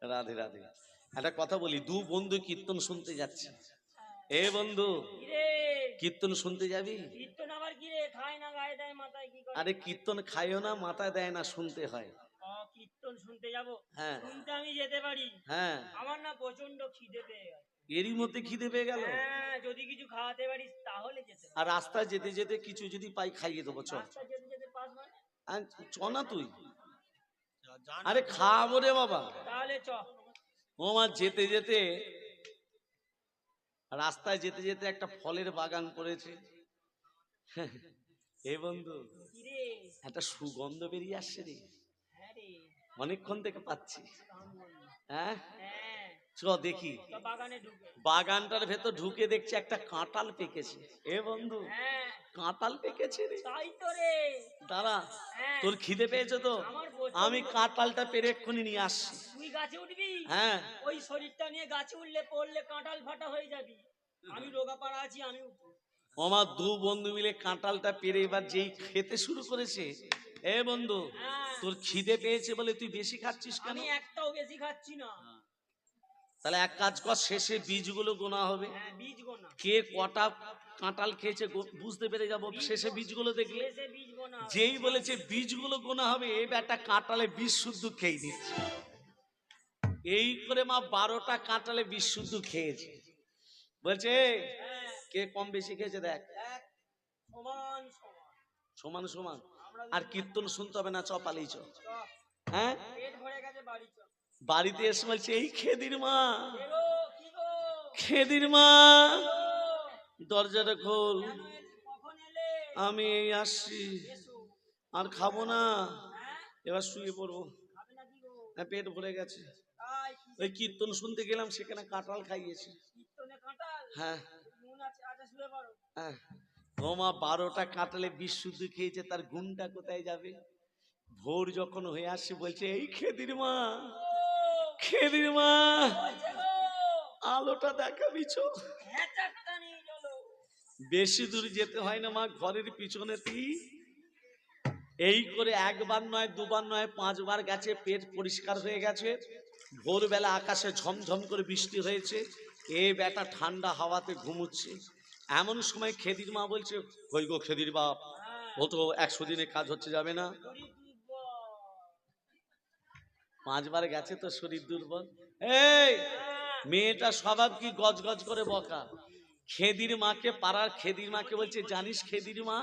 রাধে রাধে। একটা কথা বলি, দু বন্ধু কীর্তন শুনতে যাচ্ছে। এ বন্ধু, কীর্তন শুনতে যাবি? কীর্তন আবার কি রে, খায় না গায়ে দেয় মাথায়, কি করে? আরে কীর্তন খায়ও না, মাথায় দেয় না, শুনতে হয়। কীর্তন শুনতে যাব? হ্যাঁ শুনতে আমি যেতে পারি। হ্যাঁ, আমার না প্রচন্ড খিদে পেয়ে গেছে। এরই মধ্যে খিদে পেয়ে গেল। হ্যাঁ, যদি কিছু খাওয়াতে পারিস তাহলে যেতে পারি। আর রাস্তায় যেতে যেতে কিছু যদি পাই খাইয়ে দেবো, চল। রাস্তায় যেতে যেতে পাস মানে? চ না তুই। আরে খাবো রে বাবা। তাহলে চ। আমার যেতে যেতে, রাস্তায় যেতে যেতে একটা ফলের বাগান পড়েছে। এ বন্ধু, কি রে? একটা সুগন্ধ বেরিয়ে আসছে রে, হ্যাঁ রে, অনেকক্ষণ থেকে পাচ্ছি। কামড়। হ্যাঁ, হ্যাঁ, চ দেখি। তো বাগানে ঢুকে। বাগানটার ভেতর ঢুকে দেখছি একটা কাঁঠাল পেকেছে। এ বন্ধু, হ্যাঁ, কাঁঠাল পেকেছে রে। তাই তো রে। দাঁড়া, হ্যাঁ, তোর খিদে পেয়েছে তো? আমার প্রচন্ড। আমি কাঁঠালটা পেরে এক্ষুনি নিয়ে আসছি। তুই গাছে উঠবি? হ্যাঁ, ওই শরীরটা নিয়ে গাছে উঠলে পড়লে কাঁঠাল ফাটা হয়ে যাবি। আমি রোগা পাড়া আছি, আমি উঠবো। আমার দু বন্ধু মিলে কাঁঠালটা পেরে এবার যেই খেতে শুরু করেছে। এ বন্ধু, হ্যাঁ, তোর খিদে পেয়েছে বলে তুই বেশি খাচ্ছিস কেন? আমি একটাও বেশি খাচ্ছি না। তাহলে এক কাজ কর, শেষে বীজগুলো গোনা হবে। হ্যাঁ, বীজ গোনা। কে কটা কাঁঠাল খেয়েছে বুঝতে পেরে যাবো শেষে বীজগুলো দেখলে। শেষে বীজ গোনা হবে। যেই বলেছে বীজগুলো গোনা হবে, এই একটা কাঁঠালে বীজ শুদ্ধ খেয়ে দিচ্ছে। এই করে মা 12টা কাঁঠালে বীজ শুদ্ধ খেয়েছে। বলছে হ্যাঁ, কে কম বেশি খেয়েছে দেখ। এক সমান সমান। সমান সমান। আমরা আর কীর্তন শুনতে হবে না, চ পালিয়ে চ। চ। হ্যাঁ, পেট ভরে গেছে, বাড়ি চ। বাড়িতে এসে বলছে এই খেদির মা, কে গো, কি গো? খেদির মা, গো, দরজাটা খোল, কেন কখন এলে? আমি এই আসছি, এসো। আর খাবো না, হ্যাঁ, এবার শুয়ে পড়বো। খাবে না কি গো? হ্যাঁ, পেট ভরে গেছে। তাই কি? ওই কীর্তন শুনতে গেলাম, সেখানে কাঁঠাল খাইয়েছে। কীর্তনে কাঁঠাল? হ্যাঁ নুন আছে, আচ্ছা শুয়ে পড়ো। হ্যাঁ, ও মা 12টা কাঁঠালে বিষ শুদ্ধ খেয়েছে, তার গুণটা কোথায় যাবে? ভোর যখন হয়ে আসছে বলছে এই খেদির মা, খেদির মা, বলছে গো, আলোটা দেখাবি চ। হ্যাঁ, চারটা নিয়ে চলো। বেশি দূর যেতে হয় না মা, ঘরের পিছনেতেই। এই করে একবার নয়, দুবার নয়, 5বার গেছে, পেট পরিষ্কার হয়ে গেছে। ভোরবেলা আকাশে ঝমঝম করে বৃষ্টি হয়েছে, এ বেটা ঠান্ডা হাওয়াতে ঘুমুচ্ছে। এমন সময় খেদির মা বলছে কই গো খেদির বাপ, ও তো 100 দিনে কাজ হচ্ছে, যাবে না? শরীর দুর্বল। 5বার গেছে তো শরীর দুর্বল। এই মেয়েটা স্বভাব কি গজ গজ করে বকা। খেদির মাকে, পাড়ার খেদির মাকে বলছে জানিস খেদির মা,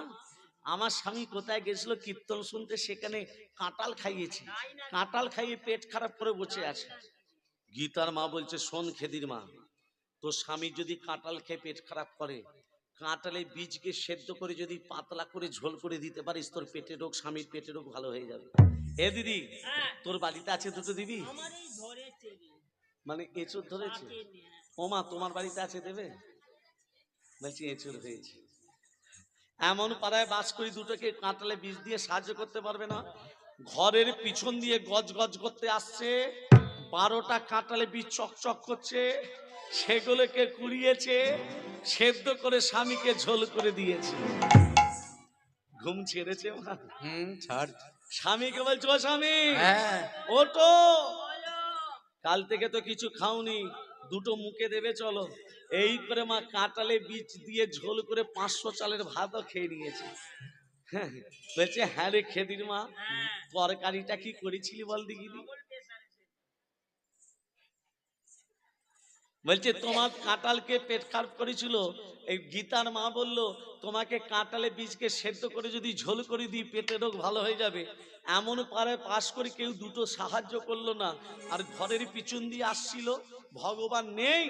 আমার স্বামী কোথায় গেছিল কীর্তন শুনতে, সেখানে কাঁঠাল খাইয়েছে, কাঁঠাল খাইয়ে পেট খারাপ করে বসে আছে। গীতার মা বলছে শোন খেদির মা, তোর স্বামী যদি কাঁঠাল খেয়ে পেট খারাপ করে, কাঁঠালের বীজকে সেদ্ধ করে যদি পাতলা করে ঝোল করে দিতে পারিস, তোর পেটের রোগ, স্বামীর পেটের রোগ ভালো হয়ে যাবে। এ দিদি, তোর বাড়িতে আছে দুটো দিবি? আমার এই ধরেছে রে। মানে এঁচড় ধরেছে? তাকে নিয়ে। ও মা তোমার বাড়িতে আছে, দেবে? বলছি এঁচড় হয়েছে। এমন পাড়ায় বাস করি, দুটোকে কাঁঠালে বীজ দিয়ে সাহায্য করতে পারবে না। ঘরের পিছন দিয়ে গজ গজ করতে আসছে, 12টা কাঁঠালে বীজ চকচক করছে, সেগুলোকে কুড়িয়েছে, সেদ্ধ করে স্বামীকে ঝোল করে দিয়েছে। ঘুম ছেড়েছে মা? ছাড়। স্বামীকে বলছো ও স্বামী, হ্যাঁ, ওঠো, বলো। কাল থেকে তো কিছু খাওনি, দুটো মুখে দেবে চলো। এই করে মা কাঁঠালে বীজ দিয়ে ঝোল করে 500 চালের ভাতও খেয়ে নিয়েছে। হ্যাঁ, বলছে হ্যাঁ রে খেদির মা, হ্যাঁ, তরকারিটা কি করেছিলি বল দিগিনি? ডবল প্রেসারে সে। বলছে তোমার কাঁঠালকে পেট খারাপ করেছিল, এই গীতার মা বলল তোমাকে কাঁঠালে বীজকে সেদ্ধ করে যদি ঝোল করে দিই পেটের রোগ ভালো হয়ে যাবে। এমন পারে পাশ করে কেউ দুটো সাহায্য করলো না, আর ঘরের পিছন দিয়ে আসছিল, ভগবান নেই,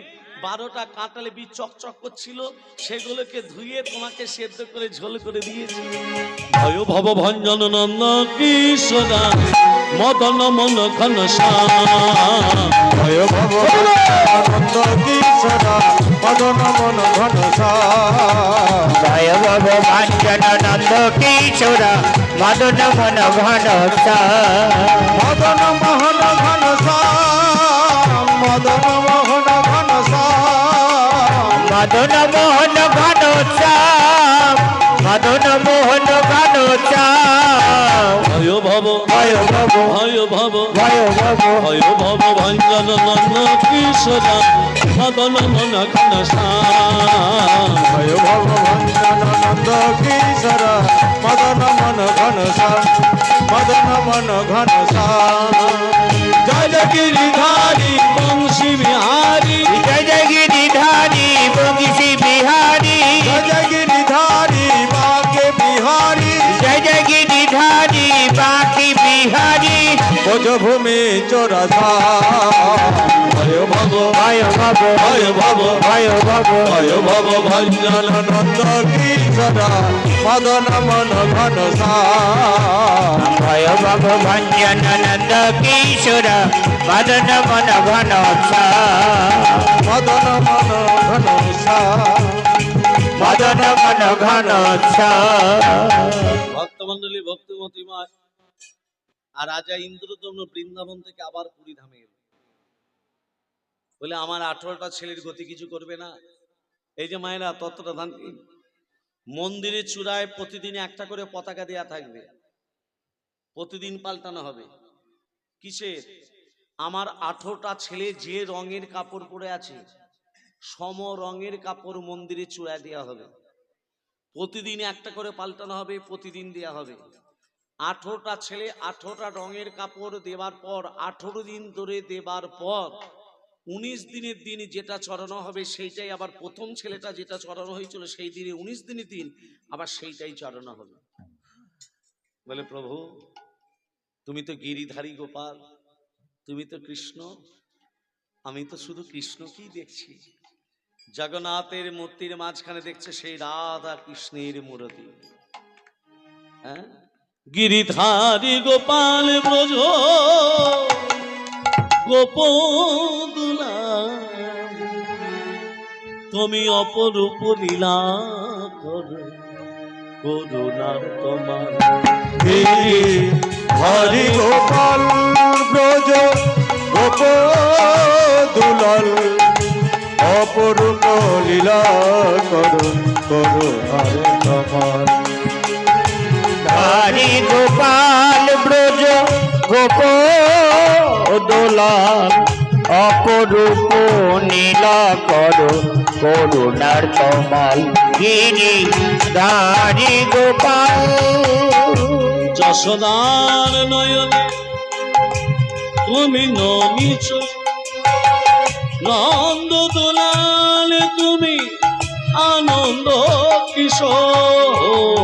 12টা কাঁঠালে বীজ চকচক করছিল, সেগুলোকে ধুয়ে তোমাকে সেদ্ধ করে ঝোল করে দিয়েছি। ভয় ভব ভঞ্জন নন্দ কিশোরা মদন মন ঘনশ্যাম, ভয় ভব আনন্দ কিশোরা মদন মন ঘনশ্যাম, ভয় ভব ভাঞ্জন নন্দ কিশোরা মদন মন ঘনশ্যাম, মদন মোহন ঘনশ্যাম, মদন মোহন ঘনশ্যাম, মদন মোহন ঘনশ্যাম, মদন মোহন ঘনশ্যাম, ভয় ভব, ভয় ভব, ভয় ভব, ভয় ভব, ভয় ভব, ভব ভঞ্জন নন্দ কিশোর মদন মন ঘন শ্যাম ভয় ভব ভঞ্জন নন্দ কিশোর মদন মন ঘন শ্যাম মদন মন ঘন শ্যাম জয় জয় গিরিধারী বংশী বিহারী জয় জয় গিরিধারী বংশী বিহারী জয় জয় গিরিধারী বাঁকে বিহারী জয় জয় গিরিধারী বাঁকে বিহারী ভোজভূমি চোরাধা ভয় ভব ভয় ভব ভয় ভব ভয় ভব ভয় ভব ভঞ্জন নন্দ কিশোর মদন মন ঘন শ্যাম ভয় ভব ভঞ্জন নন্দ কিশোর মদন মন ঘন শ্যাম মদন মন ঘন শ্যাম মদন মন ঘন শ্যাম ভক্তমন্ডলী ভক্তিমতিময় আর রাজা ইন্দ্রদম্ন বৃন্দাবন থেকে আবার পুরী ধামে এলো বলে আমার 18টা ছেলের গতি কিছু করবে না এই যে মায়েরা তত্ত্বটা ধান মন্দিরের চূড়ায় প্রতিদিন একটা করে পতাকা দেয়া থাকবে প্রতিদিন পাল্টানো হবে কিসের আমার 18টা ছেলে যে রঙের কাপড় পরে আছে সম রঙের কাপড় মন্দিরে চূড়ায় দেওয়া হবে প্রতিদিন একটা করে পাল্টানো হবে প্রতিদিন দেয়া হবে 18টা ছেলে 18টা রঙের কাপড় দেওয়ার পর 18 দিন ধরে দেবার পর 19 দিনের দিন যেটা চড়ানো হবে সেইটাই আবার প্রথম ছেলেটা যেটা চড়ানো হয়েছিল সেই দিনে 19 দিনের দিন আবার সেইটাই চড়ানো হবে বলে প্রভু তুমি তো গিরিধারী গোপাল তুমি তো কৃষ্ণ আমি তো শুধু কৃষ্ণকেই দেখছি জগন্নাথের মূর্তির মাঝখানে দেখছে সেই রাধা কৃষ্ণের মূর্তি হ্যাঁ গিরিধারী গোপাল ব্রজ গোপদুলা তুমি অপরূপ লীলা করো করুণার তোমার হরি গোপাল ব্রজ গোপ দুলাল অপরূপ লীলা করো করুণার তোমার হরি গোপাল ব্রজ গোপ দোলাল অপরূপ নীলা করো করুণার তমাল গিরি ধারী গোপাল যশোদার নয়নে তুমি নমিছ নন্দ দোলাল তুমি আনন্দ কিশোর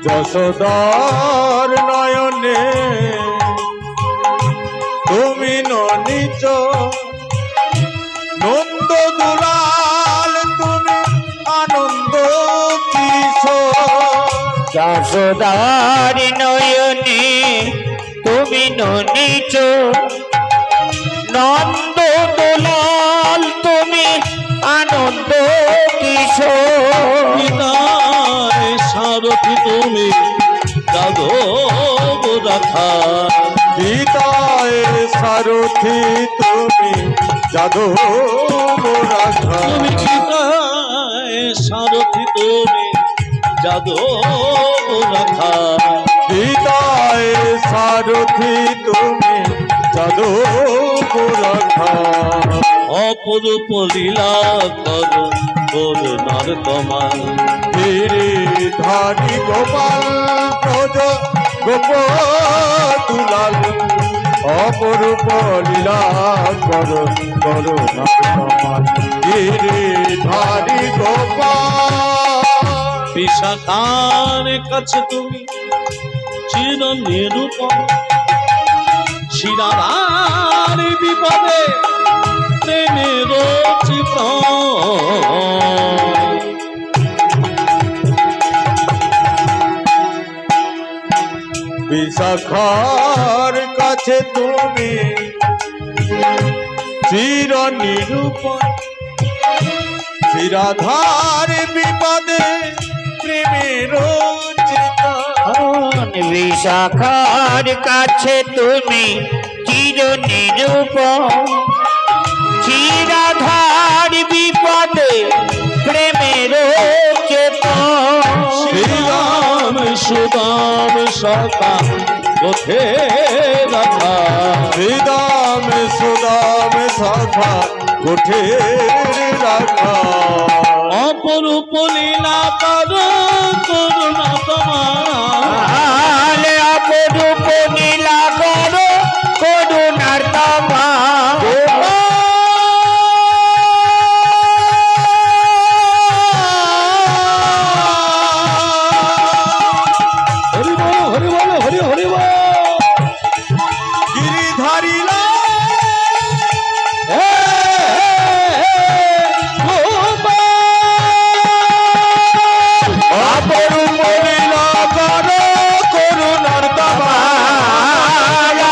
যশোদার নয়নে তুমি ননিচ নন্দ দুলাল তুমি আনন্দ কিশোর যশোদার নয়নে তুমি ননিচ নন্দ দুলাল তুমি আনন্দ কিশোর পিতায় সারথি তুমি যাদব রাখা পিতায় সারথি তুমি যাদব রাখা তুমি পিতায় সারথি তুমি যাদব রাখা পিতায় সারথি তুমি যাদব রাখা অপরূপ লীলা করো করুণার তোমার গিরিধারী গোপাল ব্রজ গোপ দুলাল অপরূপ লীলা করো করুণার তোমার গিরিধারী গোপাল বিশাখার কাছে তুমি চির নিরূপণ শিরাধার বিপদে প্রেমের বিশাখার কাছে তুমি চির নিরূপণ শিরাধার বিপদে প্রেমের বিশাখার কাছে তুমি চির নিরূপণ শিরাধার বিপদে প্রেমের চেতন শ্রীরাম সুদাম সখা কোথে রাখা হৃদম সুদাম সখা কোঠে রাখা অপরূপ লীলা কর করুণা তোমার অপরূপ নীলা করো করুণার তোমা হরি বল হরি বল হরি হরি বল গিরিধারী অপরূপ লীলা করো করুণার তোমা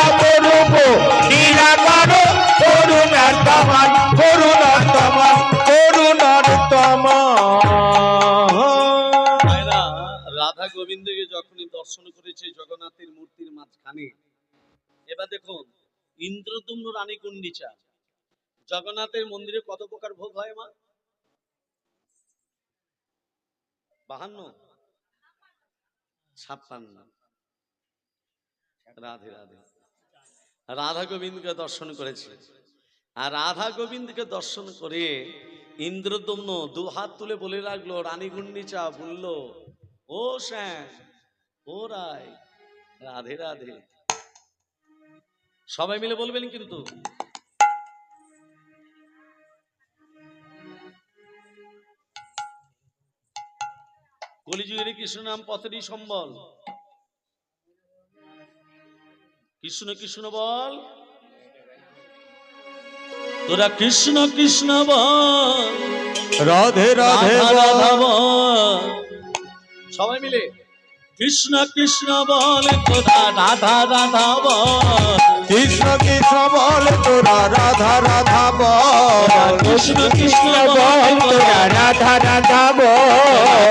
অপরূপ নীলা করো করুণার তোমা করুণার তোমা করুণার তোমা ভাইরা, রাধা গোবিন্দকে যখনই দর্শন করেছে জগন্নাথের মূর্তির মাঝখানে, এবার দেখুন ইন্দ্রদুম্ন রানী কুণ্ডিচা, জগন্নাথের মন্দিরে কত প্রকার ভোগ হয় মা? 52, 56। রাধে রাধে। রাধা গোবিন্দকে দর্শন করেছে, আর রাধা গোবিন্দকে দর্শন করে ইন্দ্রদম্ন দু হাত তুলে বলে রাখলো, রানী গুন্ডিচা বলল, ও শ্যাম, ও রায়, রাধে রাধে। সবাই মিলে বলবেন কিন্তু। কলিযুগের কৃষ্ণ নাম পথেরই সম্বল। কৃষ্ণ কৃষ্ণ বল, তোরা কৃষ্ণ কৃষ্ণ বল, রাধে রাধে রাধা রাধা বল। বল। সবাই মিলে কৃষ্ণ কৃষ্ণ বল, তোরা রাধা রাধা বল। কৃষ্ণ কৃষ্ণ বল তোরা রাধা রাধা বল কৃষ্ণ কৃষ্ণ বল, তোরা রাধা রাধা বল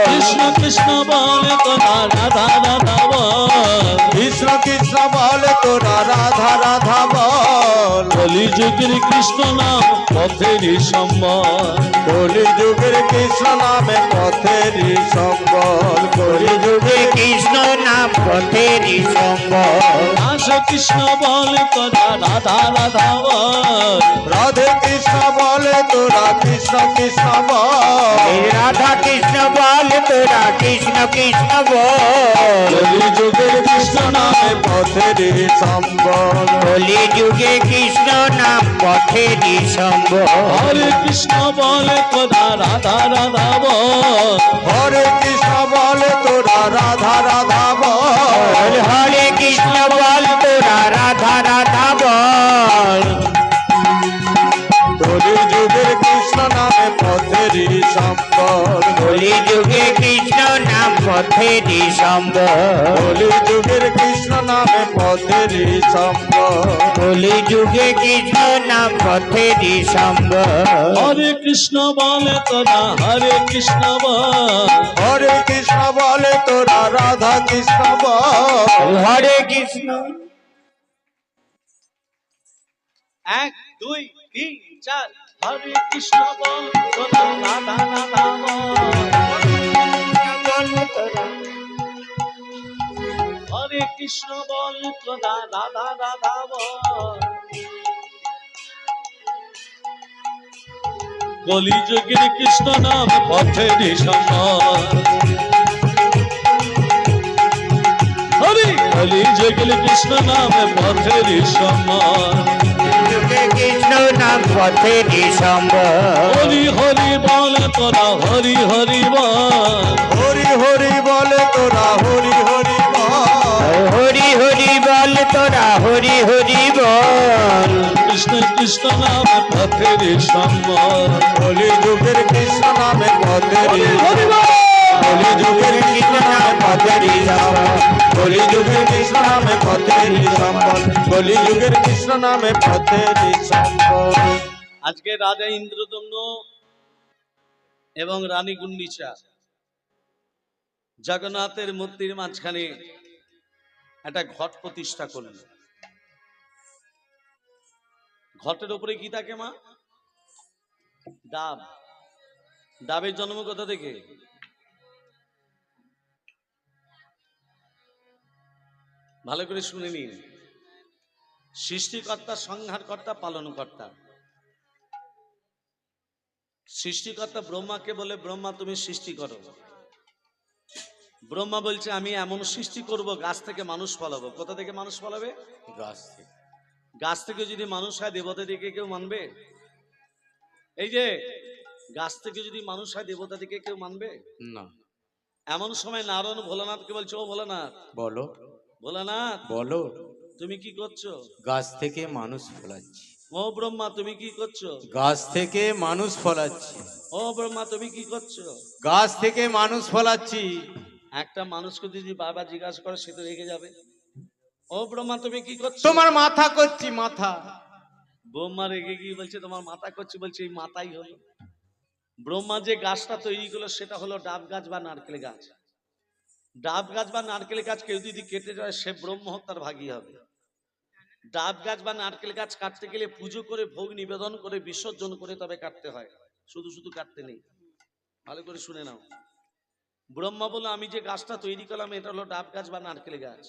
কৃষ্ণ কৃষ্ণ বল, তোরা রাধা রাধা বল। কৃষ্ণ কৃষ্ণ বল তোরা রাধা রাধা বল কলিযুগের কৃষ্ণ নাম পথেরই সম্বল। কলিযুগের কৃষ্ণ নামে পথেরই সম্বল কলিযুগে কৃষ্ণ নাম পথেরই সম্বল দাস কৃষ্ণ বল, তোরা রাধা রাধা বল। রাধে কৃষ্ণ বলে তোরা কৃষ্ণ কৃষ্ণ বল রাধা কৃষ্ণ বল তোরা কৃষ্ণ কৃষ্ণ বল কলিযুগের কৃষ্ণ নামে পথেরই সম্বল কলি যুগে কৃষ্ণ নাম পথেরই সম্বল হরে কৃষ্ণ বল, তোরা রাধা রাধা বল। হরে কৃষ্ণ বলে তোরা রাধা রাধা বল হরে কৃষ্ণ বল তোরা রাধা রাধা বল কলিযুগের কৃষ্ণ নামে পথেরই সম্বল কলি যুগে কৃষ্ণ নাম পথেরই সম্বল কলিযুগের কৃষ্ণ নামে পথেরই সম্বল কলি যুগে কৃষ্ণ নাম পথেরই সম্বল হরে কৃষ্ণ বল, তোরা হরে কৃষ্ণ বল। হরে কৃষ্ণ বলে তোরা রাধা কৃষ্ণ বল হরে কৃষ্ণ 1 2 3 4 হরে কৃষ্ণ বল, তোরা রাধা রাধা বল। হরে কৃষ্ণ বল, তোরা রাধা রাধা বল। কলিযুগের কৃষ্ণ নাম পথেরই সম্বল। হরি কলিযুগের কৃষ্ণ নাম পথেরই সম্বল। যুগে কৃষ্ণ নাম পথেরই সম্বল হরি হরি বল, তোরা হরি হরি বল। হরি হরি বলে তোরা হরি হরি বল হরি হরি বল তোরা হরি হরি বল কৃষ্ণ কৃষ্ণ নাম পথেরই সম্বল। কলিযুগের কৃষ্ণ নামে পথেরই হরি বল। কলিযুগের কৃষ্ণ নামে পথেরই সম্বল কলিযুগের কৃষ্ণ নামে পথেরই সম্বল কলিযুগের কৃষ্ণ নামে পথেরই সম্বল আজকে রাজা ইন্দ্রদম্ন এবং রানী গুন্ডিচা জগন্নাথের মূর্তির মাঝখানে একটা ঘট প্রতিষ্ঠা করল। ঘটের উপরে কি থাকে মা? ডাব। ডাবের জন্ম কোথা থেকে? ভালো করে শুনে নিন। সৃষ্টিকর্তা, সংহারকর্তা, পালনকর্তা। সৃষ্টিকর্তা ব্রহ্মাকে বলে, ব্রহ্মা তুমি সৃষ্টি করো। ব্রহ্মা বলছে আমি এমন সৃষ্টি করব, গাছ থেকে মানুষ ফলাবো। কোথা থেকে মানুষ ফলাবে? গাছ থেকে। গাছ থেকে যদি মানুষ হয়, দেবতা দিকে কেউ মানবে? এই যে গাছ থেকে যদি মানুষ হয়, দেবতা দিকে কেউ মানবে না। এমন সময় নারায়ণ ভোলানাথকে বলছে, ও ভোলানাথ, বলো ভোলানাথ বলো। তুমি কি করছো? গাছ থেকে মানুষ ফলাচ্ছি। ও ব্রহ্মা তুমি কি করছো? গাছ থেকে মানুষ ফলাচ্ছি। ও ব্রহ্মা তুমি কি করছো? গাছ থেকে মানুষ ফলাচ্ছি। একটা মানুষকে যদি বাবা জিজ্ঞাসা করে, সে তো রেগে যাবে। ও ব্রহ্মা তুমি কি করছো? তোমার মাথা করছি, মাথা। ব্রহ্মা রেগে গিয়ে বলছে তোমার মাথা করছি। বলছে এই মাথাই হলো। ব্রহ্মা যে গাছটা তৈরি করলো সেটা হলো ডাব গাছ বা নারকেল গাছ। ডাব গাছ বা নারকেল গাছ কেউ যদি কেটে যায়, সে ব্রহ্ম হত্যার ভাগী হবে। ডাব গাছ বা নারকেল গাছ কাটতে গেলে পুজো করে, ভোগ নিবেদন করে, বিসর্জন করে তবে কাটতে হয়, শুধু শুধু কাটতে নেই। ভালো করে শুনে নাও। ব্রহ্মা বলল আমি যে গাছটা তৈরি করলাম এটা হলো ডাব গাছ বা নারকেল গাছ।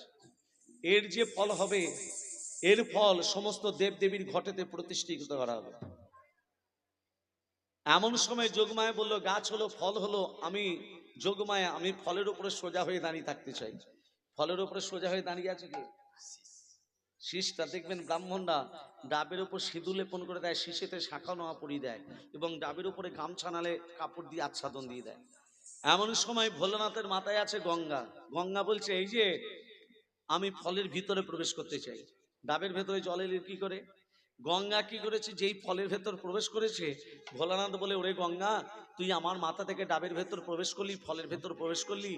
এর যে ফল হবে, এর ফল সমস্ত দেব দেবীর ঘটেতে প্রতিষ্ঠিত করা হবে। এমন সময় যোগমায়া বলল গাছ হলো, ফল হলো, আমি যোগমায়া, আমি ফলের উপরে সোজা হয়ে দাঁড়িয়ে থাকতে চাই। ফলের উপরে সোজা হয়ে দাঁড়িয়ে আছে কি? শীষটা দেখবেন ব্রাহ্মণরা ডাবের উপর সিঁদুর লেপন করে দেয়, শীষেতে শাখা নোয়া পরিয়ে দেয় এবং ডাবের উপরে গামছা নালে কাপড় দিয়ে আচ্ছাদন দিয়ে দেয়। এমন সময় ভোলানাথের মাথায় আছে গঙ্গা। গঙ্গা বলছে এই যে আমি ফলের ভিতরে প্রবেশ করতে চাই। ডাবের ভেতরে জল এলে কি করে? গঙ্গা কি করেছে, যেই ফলের ভেতর প্রবেশ করেছে, ভোলানাথ বলে ওরে গঙ্গা, তুই আমার মাথা থেকে ডাবের ভেতর প্রবেশ করলি, ফলের ভেতর প্রবেশ করলি,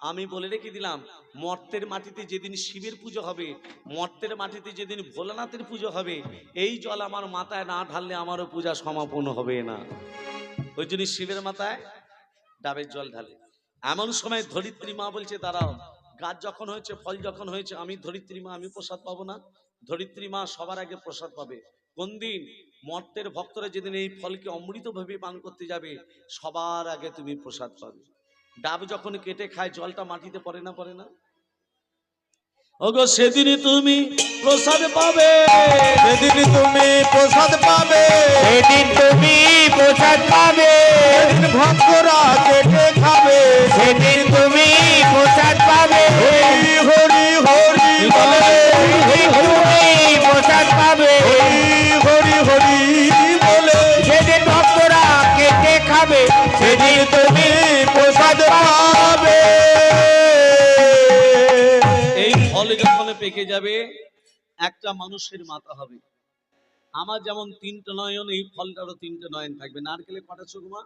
আমি বলে রেখে দিলাম মর্তের মাটিতে যেদিন শিবের পুজো হবে, মর্তের মাটিতে যেদিন ভোলানাথের পুজো হবে, এই জল আমার মাথায় না ঢাললে আমারও পূজা সমাপন হবে না। ওই জন্য শিবের মাথায় ডাবের জল ঢালে। এমন সময় ধরিত্রী মা বলছে দাঁড়াও, গাছ যখন হয়েছে, ফল যখন হয়েছে, আমি ধরিত্রী মা, আমি প্রসাদ পাবো না? ধরিত্রী মা সবার আগে প্রসাদ পাবে। কোন দিন? মর্তের ভক্তরা যেদিন এই ফলকে অমৃত ভাবে পান করতে যাবে, সবার আগে তুমি প্রসাদ পাবে। ডাব যখন কেটে খায়, জলটা মাটিতে পড়ে না, পড়ে না? ওগো সেদিন তুমি প্রসাদ পাবে, সেদিন তুমি প্রসাদ পাবে, সেদিন তুমি প্রসাদ পাবে, সেদিন ভক্তরা কেটে খাবে, সেদিন তুমি প্রসাদ পাবে, হরি হরি হরি বলে, তুমি প্রসাদ পাবে, হরি হরি বলে, সেদিন ভক্তরা কেটে খাবে, সেদিন তুমি প্রসাদ পাবে। এই ফল যখন পেকে যাবে, একটা মানুষের মাথা হবে। আমার যেমন তিনটে নয়ন, এই ফলটারও তিনটে নয়ন থাকবে। নারকেলে কটা চোখ মা?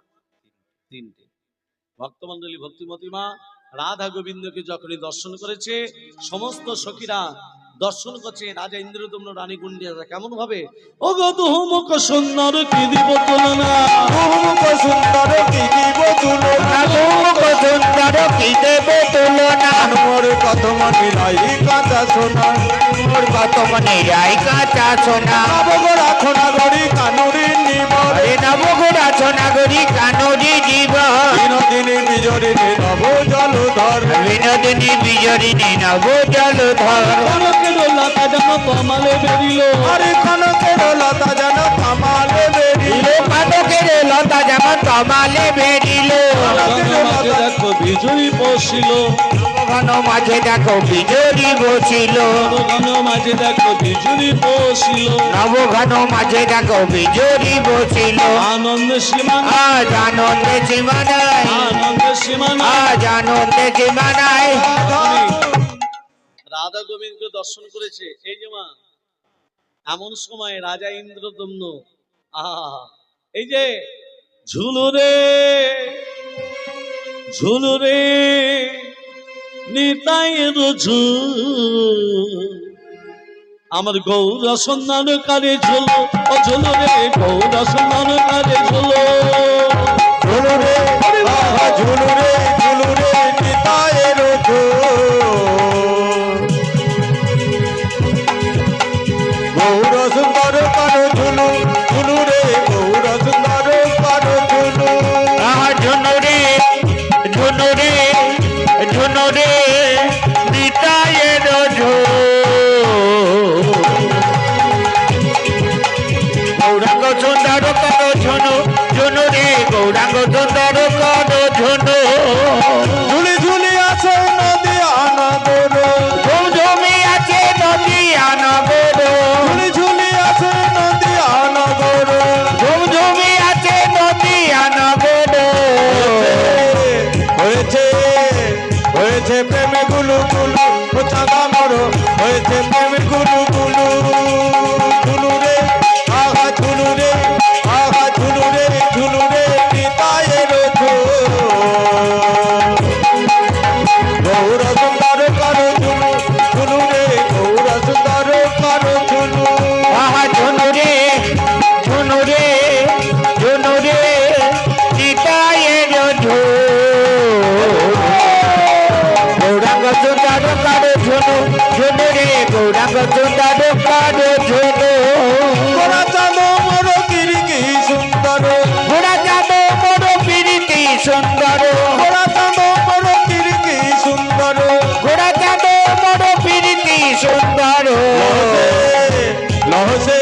তিনটে। ভক্তমন্ডলী, ভক্তিমতী মা রাধা গোবিন্দকে যখনই দর্শন করেছে, সমস্ত সখীরা দর্শন করছে রাজা ইন্দ্রদম্ন রানী গুন্ডিয়া কেমন ভাবে, ও গো তুহ মুখ সুন্দর কি দিব তুলনা, মুখ সুন্দর কি দিব তুলনা, মুখ সুন্দর কি দেব তুলনা, মোর কত মনে রাই কাঁচা সোনা, মোর কত মনে রাই কাঁচা সোনা, নবগড়া সোনাগড়ি কানুরি নিবর, আরে নবগড়া সোনাগরি কানুরি জীবন, বিনোদিনী বিজরিনী নব জলধর, বিনোদিনী বিজরিনী নব জলধর, কনকের লতা যেন কমালে বেরিল, আরে কনকের লতা যেন কামালে বেরিল, পাদকের লতা যেমন কমালে বেরিল, দেখো বিজয়ী বসিল, ঘন মাঝে দেখো বিজয়ী বসিল, ঘন মাঝে দেখো বিজয়ী বসিল, নবঘন মাঝে দেখো বিজয়ী বসিল, আনন্দ সীমা, আজ আনন্দে সীমা নাই, আনন্দ সীমা না। আজ আনন্দে সীমা নাই, রাধা গোবিন্দকে দর্শন করেছে। এই যে মা, এমন সময় রাজা ইন্দ্রদম্ন এই যে ঝুলুরে ঝুলুরে নিতাইয়ের ঝুল, আমার গৌরা সন্ধান কারে ঝুলো, ও ঝুলো রে গৌরা সন্ধান কারে ঝুলো, ঝুলু রে আহা ঝুলু রে নিতায়ের গৌর সুন্দর কারো ঝুলু, ঝুলু রে গৌর সুন্দর কারো ঝুলু, আহা ঝুনু রে ঝুনু রে ঝুনু রে নিতায়ের ঝুল। গুলু গুলু ও চাঁদা মরো হয়েছে প্রেম গুলু গুলু ঝুলু রে আহা ঝুলু রে আহা ঝুলু রে নিতায়ের গৌর সুন্দর করো ঝুলু ঝুলু রে গৌর সুন্দর করো ঝুলু আহা ঝুনু রে নিতায়ের গৌরাঙ্গ সুন্দর কারো ঝুনু রে গৌরাঙ্গ সুন্দর কারো ঝুনু গোরা চাঁদ মোর কিরিকি সুন্দর ঘোড়া যাবে বড় প্রীতি সুন্দর গোরা চাঁদ মোর কিরিকি সুন্দর ঘোড়া যাবে বড় প্রীতি সুন্দর লহসে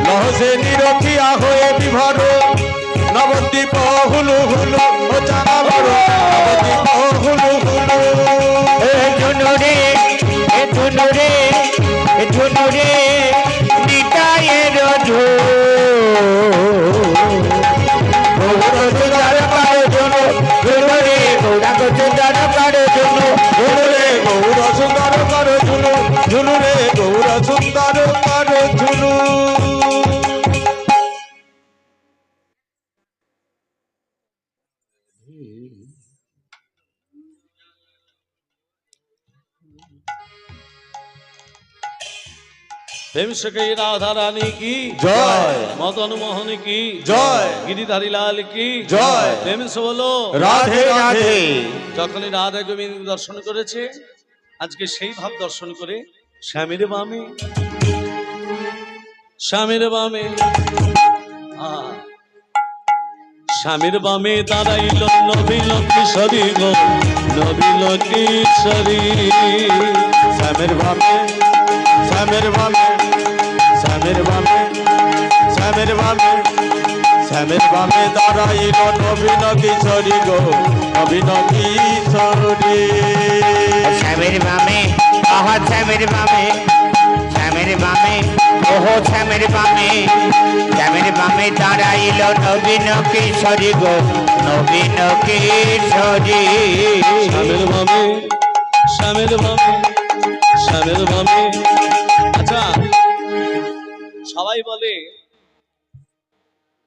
লহসে নিরখিয়া হয়ে বিভর নবদ্বীপ হুলু হুলু ও চাঁদা বড় নবদ্বীপ হুলু হুলু এ ঝুনু রে নিতায়ের গৌরাঙ্গ সুন্দর কারো ঝুনু ঝুলু রে গৌর সুন্দর করো ঝুলু ঝুলু রে গৌর সুন্দর করো ঝুলু প্রেম সখী রাধা রানী কি জয় মদন মোহন কি জয় গিরিধারী লাল কি জয় প্রেম সে বলো রাধে রাধে যখনই রাধা গোবিন্দ দর্শন করেছে আজকে সেই ভাব দর্শন করে স্বামীর বামে স্বামীর বামে দাঁড়াইল নবীন কিশোরী গো নবীন কিশোরী শ্যামের বামে শ্যামের বামে শ্যামের বামে শ্যামের বামে শ্যামের বামে দাঁড়াইল নবীন কিশোরী গো নবীন কিশোরী শ্যামের বামে আহা শ্যামের বামে ওহো শ্যামের বামে দাঁড়াইল নবীন কিশোরী গো নবীন কিশোরী স্বামীর বামে আচ্ছা সবাই বলে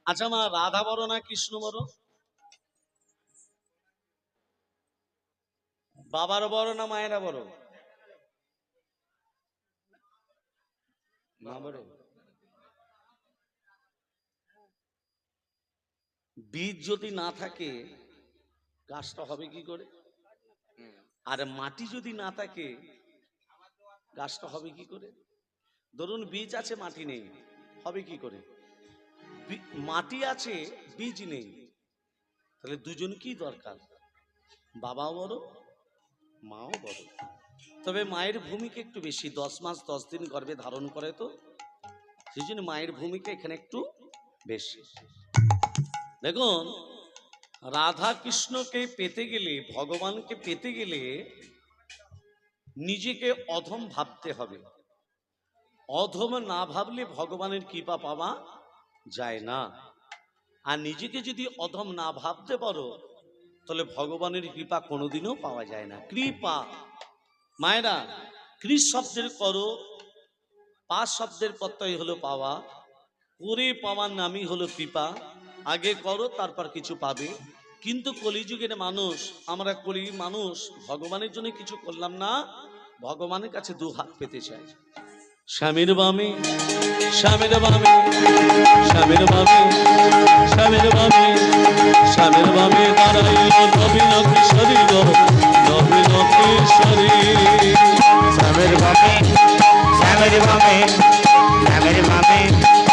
আচ্ছা মা রাধা বড় না কৃষ্ণ বড় বাবার বড় না মায়েরা বড় মা বড় বীজ যদি না থাকে গাছটা হবে কি করে আর মাটি যদি না থাকে গাছটা হবে কি করে ধরুন বীজ আছে মাটি নেই হবে কি করে মাটি আছে বীজ নেই তাহলে দুজন কি দরকার বাবাও বড় মাও বড় তবে মায়ের ভূমিকা একটু বেশি 10 মাস 10 দিন গর্ভে ধারণ করে তো সেই জন্য মায়ের ভূমিকা এখানে একটু বেশি দেখুন রাধা কৃষ্ণকে পেতে গেলে ভগবানকে পেতে গেলে নিজেকে অধম ভাবতে হবে অধম না ভাবলে ভগবানের কৃপা পাওয়া যায় না আর নিজেকে যদি অধম না ভাবতে পারো তাহলে ভগবানের কৃপা কোনোদিনও পাওয়া যায় না কৃপা মায়েরা কৃষ শব্দের করো পাঁচ শব্দের প্রত্যয় হলো পাওয়া করে পাওয়ার নামই হলো কৃপা আগে করো তারপর কিছু পাবে কিন্তু কলিযুগের মানুষ আমরা কলি মানুষ ভগবানের জন্য কিছু করলাম না ভগবানের কাছে দু হাত পেতে চাই স্বামীর বামে স্বামীর বামে স্বামীর বামে স্বামীর বামে স্বামীর বামে দাঁড়াইল নবীন কিশোরী গো নবীন কিশোরী শ্যামের বামে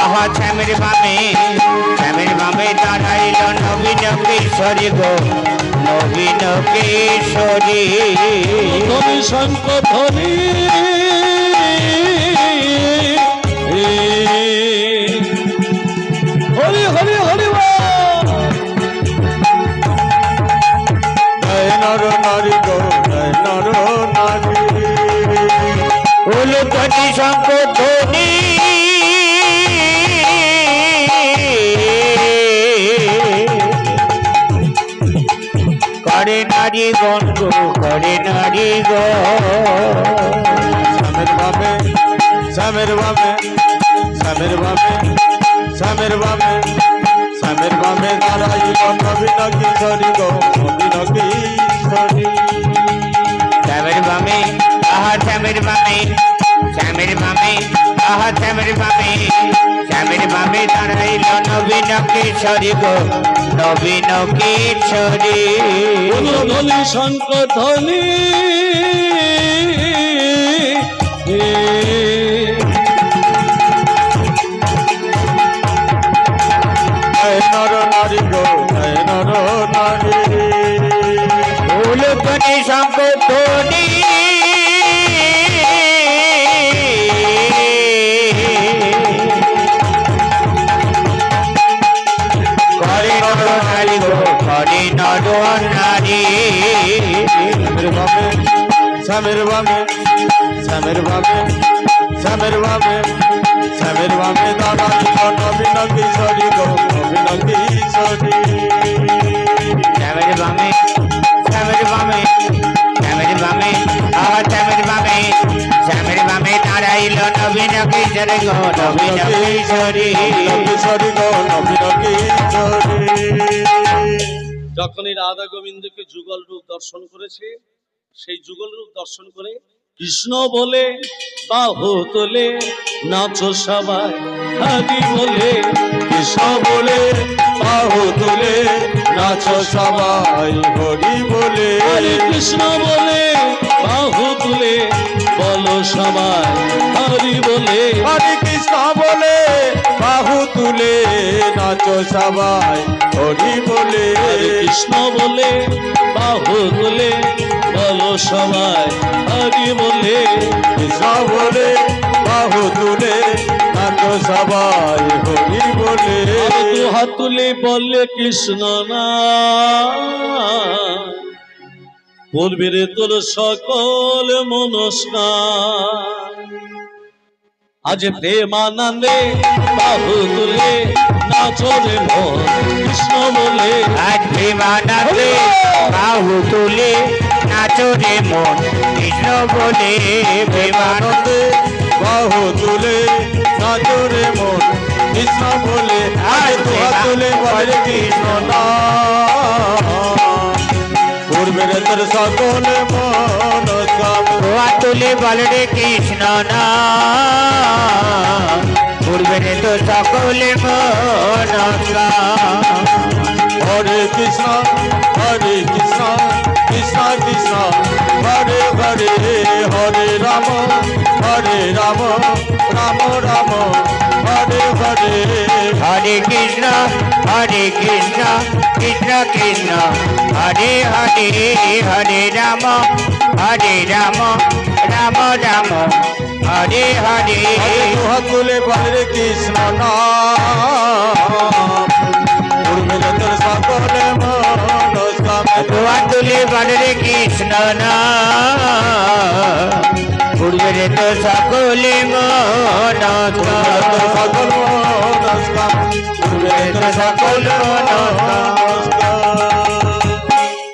আহা শ্যামের বামে দাঁড়াইল নবীন কিশোরী গো নবীন কিশোরী ধ্বনি শঙ্খ ধ্বনি হরি হরি হরি জয় নর নারী গো জয় নর নারী হলো ধ্বনি শঙ্খ ধ্বনি করে নারী গণ গো করে নারী শ্যামের বামে শ্যামের বামে শ্যামের বামে শ্যামের বামে শ্যামের বামে দাঁড়াইল নবীন কিশোরী গো নবীন কিশোরী শ্যামের বামে আহা শ্যামের বামে শ্যামের বামে আহা শ্যামের বামে শ্যামের বামে দাঁড়াইল নবীন কিশোরী গো নবীন কিশোরী ধ্বনি শঙ্খ ধ্বনি নর নারী গো নর নারী ফুল ধ্বনি শঙ্খ ধ্বনি করে নর নারী গো করে নর নারী শ্যামের বামে শ্যামের বামে শ্যামের বামে শ্যামের বামে দাঁড়াইল নবীন কিশোরী গো নবীন কিশোরী শ্যামের বামে শ্যামের বামে শ্যামের বামে আহা শ্যামের বামে শ্যামের বামে দাঁড়াইল নবীন কিশোরী গো নবীন কিশোরী কিশোরী গো নবীন কিশোরী যখনই রাধা গোবিন্দকে যুগল রূপ দর্শন করেছে, সেই যুগল রূপ দর্শন করে কৃষ্ণ বলে বাহু তোলে নাচো সবাই হরি বলে কৃষ্ণ বলে বাহু তুলে নাচো সবাই হরি বলে হরে কৃষ্ণ বলে বাহু তুলে বলো সবাই হরি বলে হরে কৃষ্ণ বলে বাহু তুলে নাচো সবাই হরি বলে হরে কৃষ্ণ বলে বাহু তুলে বলো সবাই হরি বলে কৃষ্ণ বলে বাহু তুলে নাচো সবাই হরি বলে আর দু হাত তুলে বললে কৃষ্ণ না পূর্বের তোর সকল মনস্কার আজ প্রেমানন্দে বাহু তুলে নাচো রে মন কৃষ্ণ বলে আজ প্রেমানন্দে বাহু তুলে নাচো রে মন কৃষ্ণ বলে প্রেমানন্দে বাহু তুলে নাচো রে মন কৃষ্ণ বলে আয় দু হাত তুলে বলে কৃষ্ণ না পূর্বের তোর সকল মনস্কাম দোয়া তুলে বলে রে কৃষ্ণ না পূর্বের তো সকলে মনস্কাম হরে কৃষ্ণ কৃষ্ণ কৃষ্ণ হরে হরে হরে রাম রাম রাম হরে হরে হরে কৃষ্ণ কৃষ্ণ কৃষ্ণ হরে হরে হরে রাম রাম রাম হরে হরে হাত তুলে বলে কৃষ্ণ নাম পূর্বের তোর সকলে মনস্কাম দোয়া তুলে বলে রে কৃষ্ণ না পূর্বের তো সকলে মনস্কাম সকল মনস্কাম পূর্বের তোর সকল মনস্কাম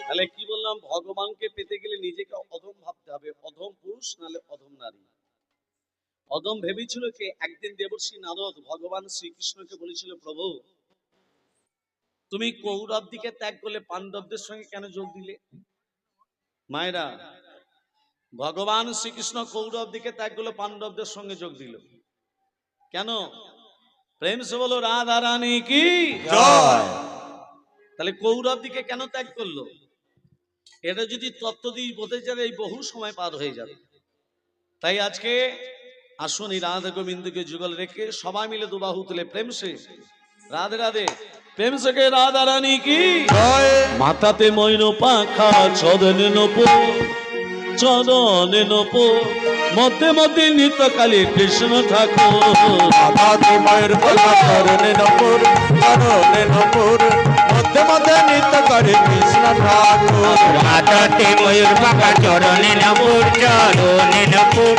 তাহলে কি বললাম, ভগবানকে পেতে গেলে নিজেকে অধম ভাবতে হবে, অধম পুরুষ নালে অধম নারী। অধম ভেবেছিল কে? একদিন দেবর্ষি নারদ ভগবান শ্রীকৃষ্ণকে বলেছিল, প্রভু তুমি কৌরব দিকে ত্যাগ করলে পাণ্ডবদের সঙ্গে কেন যোগ দিলে? মায়েরা, ভগবান শ্রীকৃষ্ণ কৌরব দিকে ত্যাগ করলে পাণ্ডবদের সঙ্গে যোগ দিল কেন? প্রেম সে বলো রাধা রানী কি জয়। তাহলে কৌরব দিকে কেন ত্যাগ করলো? এটা যদি তত্ত্ব দিয়ে বলতে যাবে এই বহু সময় পার হয়ে যাবে। তাই আজকে আসুন এই রাধা গোবিন্দকে যুগল রেখে সবাই মিলে দুবাহু তুলে প্রেম সে রাধে রাধে প্রেম সে রাধা রানী কি জয়। মাথাতে ময়ূর পাখা চরণে নপ চরণে নপ মধ্যে মধ্যে নিত্যকালী কৃষ্ণ ঠাকুর মাথাতে ময়ূর পাখা চরণে নপুর চরণে নপুর মধ্যে মধ্যে নৃত্য করে কৃষ্ণ ঠাকুর মাথাতে ময়ূর পাখা চরণে নপুর চরণে নপুর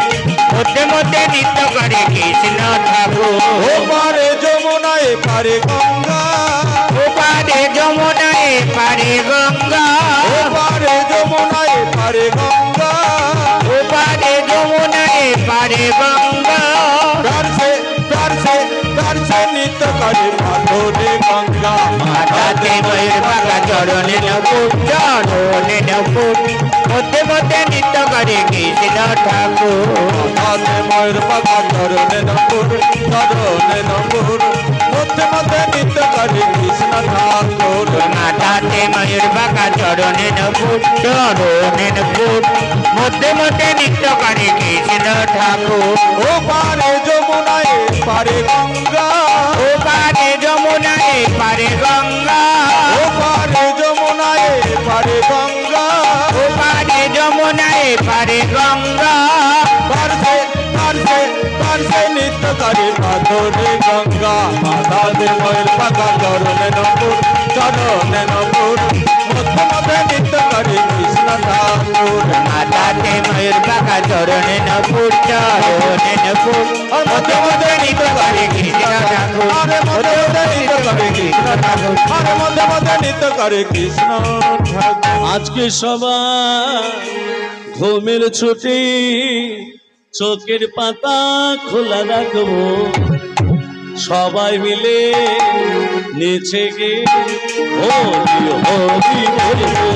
মধ্যে মধ্যে নৃত্য করে কৃষ্ণ ঠাকুর ও পারে যমুনায় পারে গঙ্গা ও পারে যমুনায় পারে গঙ্গা ও পারে নৃত্য করে মাধুরী গঙ্গা মাথাতে ময়ূর পাকা চরণে নপুর চরণে নপুর মধ্যে মধ্যে নৃত্য করে কৃষ্ণ ঠাকুর মাথাতে ময়ূর পাকা চরণে নপুর মধ্যে মধ্যে নৃত্য করে কৃষ্ণ ঠাকুর মাথাতে ময়ূর পাকা চরণে নপুর চরণে নপুর মধ্যে মধ্যে নৃত্য করে কৃষ্ণ ঠাকুর ও পারে যমুনায় পারে গঙ্গা ও পারে যমুনায় পারে গঙ্গা ও পারে যমুনায় পারে গঙ্গা ও পারে যমুনায় পারে গঙ্গা পারছে নৃত্য করে মাধুরী গঙ্গা মাথাতে ময়ূর পাকা চরণে নপুর মধ্যে মধ্যে নৃত্য করে কৃষ্ণ ঠাকুর মাথাতে ময়ূর পাকা চরণে নপুর চরণে নপুর মধ্যে মধ্যে নৃত্য করে কৃষ্ণ ঠাকুর আরে মধ্যে মধ্যে নৃত্য করে কৃষ্ণ ঠাকুর আরে মধ্যে মধ্যে নৃত্য করে কৃষ্ণ ঠাকুর আজকে সবাই ঘুমের ছুটি চোখের পাতা খোলা রাখবো সবাই মিলে নিচে গিয়ে হরি হরি বলবো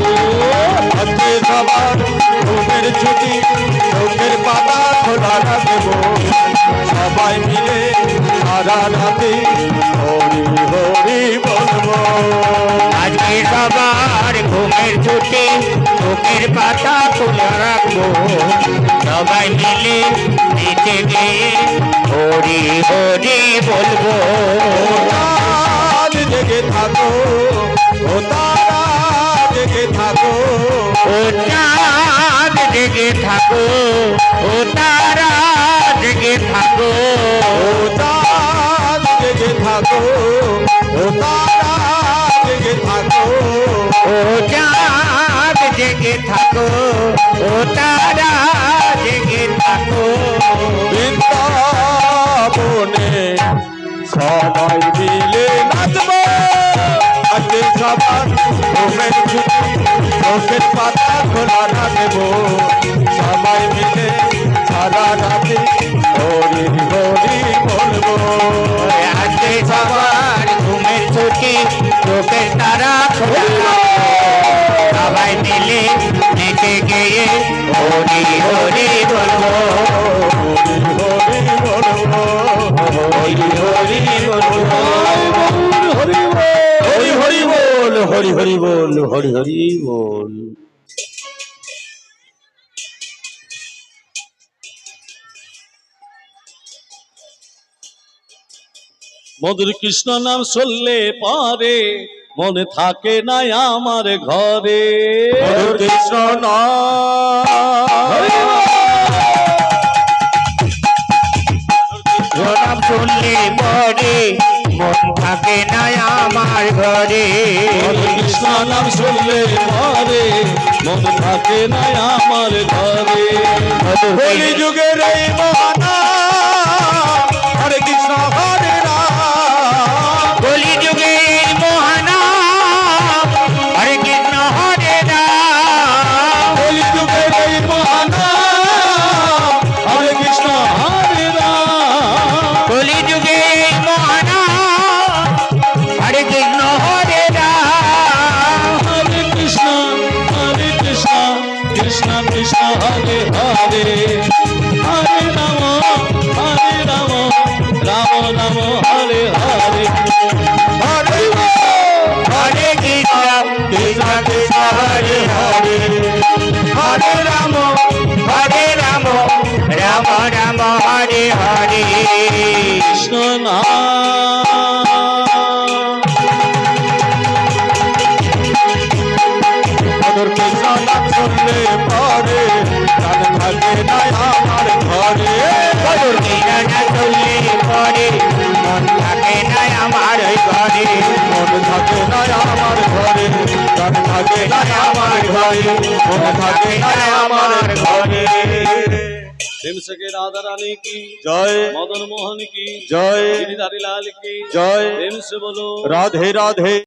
আজকে সবার ঘুমের ছুটি চোখের পাতা খোলা রাখবো সবাই মিলে সারা রাতে হরি হরি বলবো আজকে সবার ঘুমের ছুটি চোখের পাতা খোলা রাখবো সবাই মিলে নিচে গিয়ে হরি হরি বলবো আজ জেগে থাকো ও তারা জেগে থাকো ও চাঁদ জেগে থাকো ও তারা জেগে থাকো ও চাঁদ জেগে থাকো ও তারা জেগে থাকো ও চাঁদ জেগে থাকো ও তারা জেগে থাকো বৃন্দাবনে সবাই মিলে নাচবো আজকে সবার ঘুমের ছুটি চোখের পাতা খোলা রাখবো সবাই মিলে সারা রাতে হরি হরি বলবো আজকে সবার ঘুমের ছুটি চোখের তারা খোলা সবাই মিলে নেচে গিয়ে হরি হরি বলবো হরি হরি বলবো হরি হরি বলবো হরি হরি বল হরি হরি বল হরি হরি বল। মধুর কৃষ্ণ নাম শুনলে পরে মনে থাকে না আমার ঘরে মধুর কৃষ্ণ নাম শুনলে পরে মন থাকে না আমার ঘরে মধুর কৃষ্ণ নাম শুনলে পরে মন থাকে না আমার ঘরে হোলি যুগের এই মহানা হরে কৃষ্ণ হরে রাম কলি যুগে মহানা হরে কৃষ্ণ হরে রাম হোলি যুগের এই মহানা হরে কৃষ্ণ হরে রাম কলি যুগে মহানা হরে কৃষ্ণ হরে রাম হরে কৃষ্ণ কৃষ্ণ কৃষ্ণ হরে হরে হরে রাম রাম রাম হরে হরে হরে হরে কৃষ্ণ কৃষ্ণ কৃষ্ণ হরে হরে হরে রাম রাম রাম হরে হরে কৃষ্ণ নাম মধুর কৃষ্ণ নাম শুনলে পরে প্রাণ থাকে না আমার ঘরে মধুর কীর্তন শুনলে পরে মন থাকে না আমার ঘরে মন থাকে না আমার ঘরে প্রাণ থাকে না আমার ঘরে মন থাকে না আমার ঘরে হিমসকে রাধা রানী কি জয় মদন মোহন কি জয় गिरिधारी लाल की জয় प्रेम से बोलो রাধে রাধে